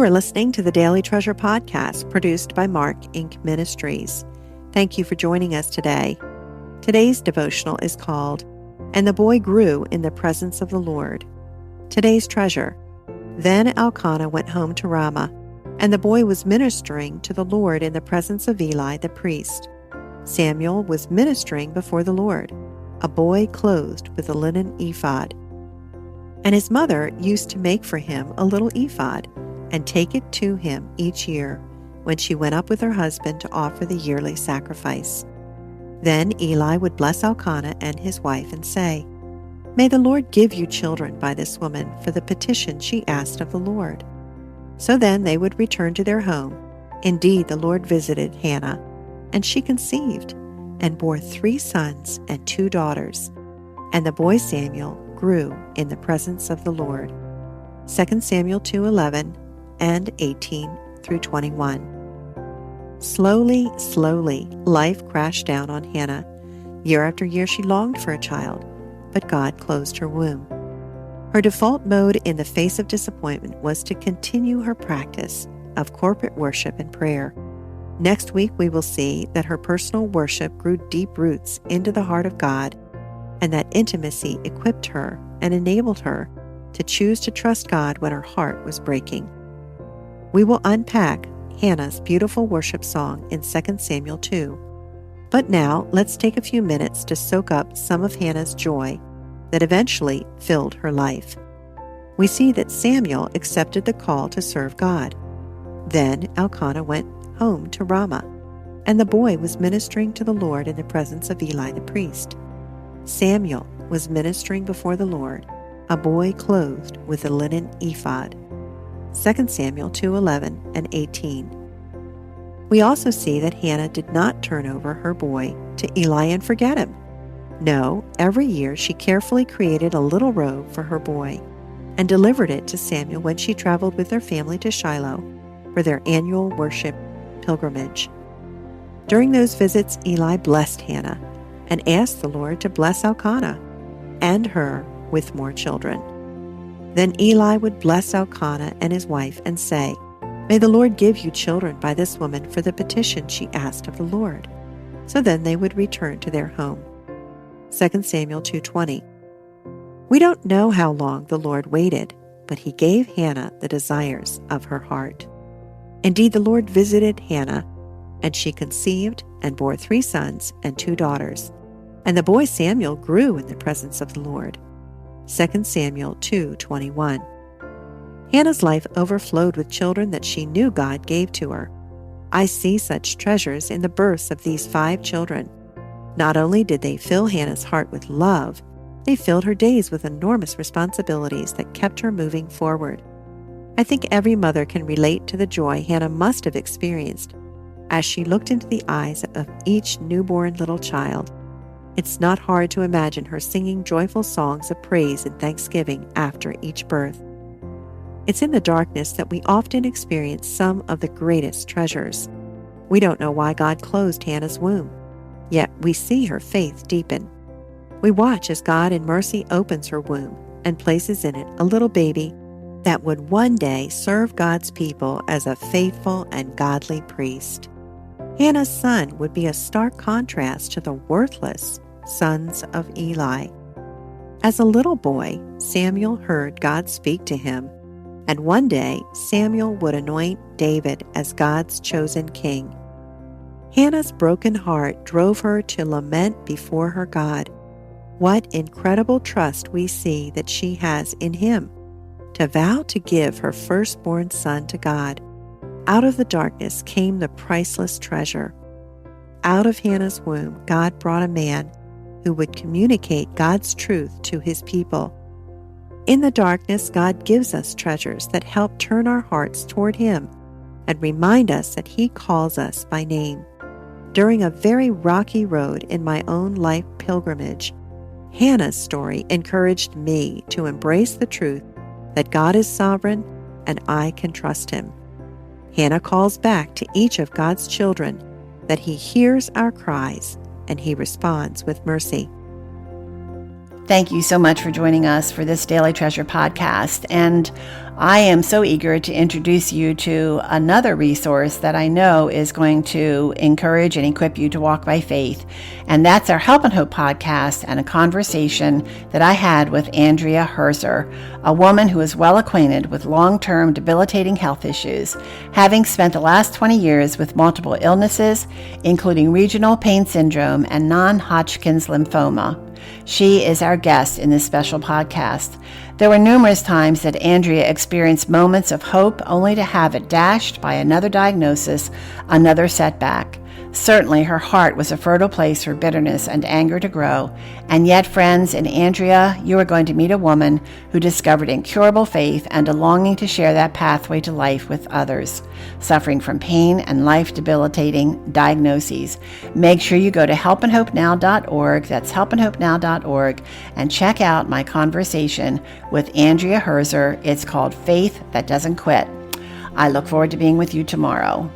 are listening to the Daily Treasure podcast produced by Mark Inc. Ministries. Thank you for joining us today. Today's devotional is called, "And the Boy Grew in the Presence of the Lord." Today's treasure. Then Elkanah went home to Ramah, and the boy was ministering to the Lord in the presence of Eli the priest. Samuel was ministering before the Lord, a boy clothed with a linen ephod. And his mother used to make for him a little ephod and take it to him each year when she went up with her husband to offer the yearly sacrifice. Then Eli would bless Elkanah and his wife and say, "May the Lord give you children by this woman for the petition she asked of the Lord." So then they would return to their home. Indeed, the Lord visited Hannah, and she conceived and bore 3 sons and 2 daughters. And the boy Samuel grew in the presence of the Lord. 2 Samuel 2:11 and 18 through 21. Slowly, life crashed down on Hannah. Year after year she longed for a child, but God closed her womb. Her default mode in the face of disappointment was to continue her practice of corporate worship and prayer. Next week we will see that her personal worship grew deep roots into the heart of God, and that intimacy equipped her and enabled her to choose to trust God when her heart was breaking. We will unpack Hannah's beautiful worship song in 2 Samuel 2. But now, let's take a few minutes to soak up some of Hannah's joy that eventually filled her life. We see that Samuel accepted the call to serve God. Then Elkanah went home to Ramah, and the boy was ministering to the Lord in the presence of Eli the priest. Samuel was ministering before the Lord, a boy clothed with a linen ephod. 2 Samuel 2:11 and 18. We also see that Hannah did not turn over her boy to Eli and forget him. No, every year she carefully created a little robe for her boy and delivered it to Samuel when she traveled with her family to Shiloh for their annual worship pilgrimage. During those visits, Eli blessed Hannah and asked the Lord to bless Elkanah and her with more children. Then Eli would bless Elkanah and his wife and say, "May the Lord give you children by this woman for the petition she asked of the Lord." So then they would return to their home. 2 Samuel 2:20. We don't know how long the Lord waited, but he gave Hannah the desires of her heart. Indeed, the Lord visited Hannah, and she conceived and bore 3 sons and 2 daughters. And the boy Samuel grew in the presence of the Lord. 2 Samuel 2:21. Hannah's life overflowed with children that she knew God gave to her. I see such treasures in the births of these 5 children. Not only did they fill Hannah's heart with love, they filled her days with enormous responsibilities that kept her moving forward. I think every mother can relate to the joy Hannah must have experienced as she looked into the eyes of each newborn little child. It's not hard to imagine her singing joyful songs of praise and thanksgiving after each birth. It's in the darkness that we often experience some of the greatest treasures. We don't know why God closed Hannah's womb, yet we see her faith deepen. We watch as God in mercy opens her womb and places in it a little baby that would one day serve God's people as a faithful and godly priest. Hannah's son would be a stark contrast to the worthless sons of Eli. As a little boy, Samuel heard God speak to him, and one day Samuel would anoint David as God's chosen king. Hannah's broken heart drove her to lament before her God. What incredible trust we see that she has in him, to vow to give her firstborn son to God. Out of the darkness came the priceless treasure. Out of Hannah's womb, God brought a man who would communicate God's truth to his people. In the darkness, God gives us treasures that help turn our hearts toward him and remind us that he calls us by name. During a very rocky road in my own life pilgrimage, Hannah's story encouraged me to embrace the truth that God is sovereign and I can trust him. Hannah calls back to each of God's children that he hears our cries and he responds with mercy. Thank you so much for joining us for this Daily Treasure podcast. And I am so eager to introduce you to another resource that I know is going to encourage and equip you to walk by faith. And that's our Help and Hope podcast and a conversation that I had with Andrea Herzer, a woman who is well acquainted with long-term debilitating health issues, having spent the last 20 years with multiple illnesses, including regional pain syndrome and non-Hodgkin's lymphoma. She is our guest in this special podcast. There were numerous times that Andrea experienced moments of hope only to have it dashed by another diagnosis, another setback. Certainly her heart was a fertile place for bitterness and anger to grow. And yet, friends, in Andrea, you are going to meet a woman who discovered incurable faith and a longing to share that pathway to life with others, suffering from pain and life-debilitating diagnoses. Make sure you go to helpandhopenow.org, that's helpandhopenow.org, and check out my conversation with Andrea Herzer. It's called Faith That Doesn't Quit. I look forward to being with you tomorrow.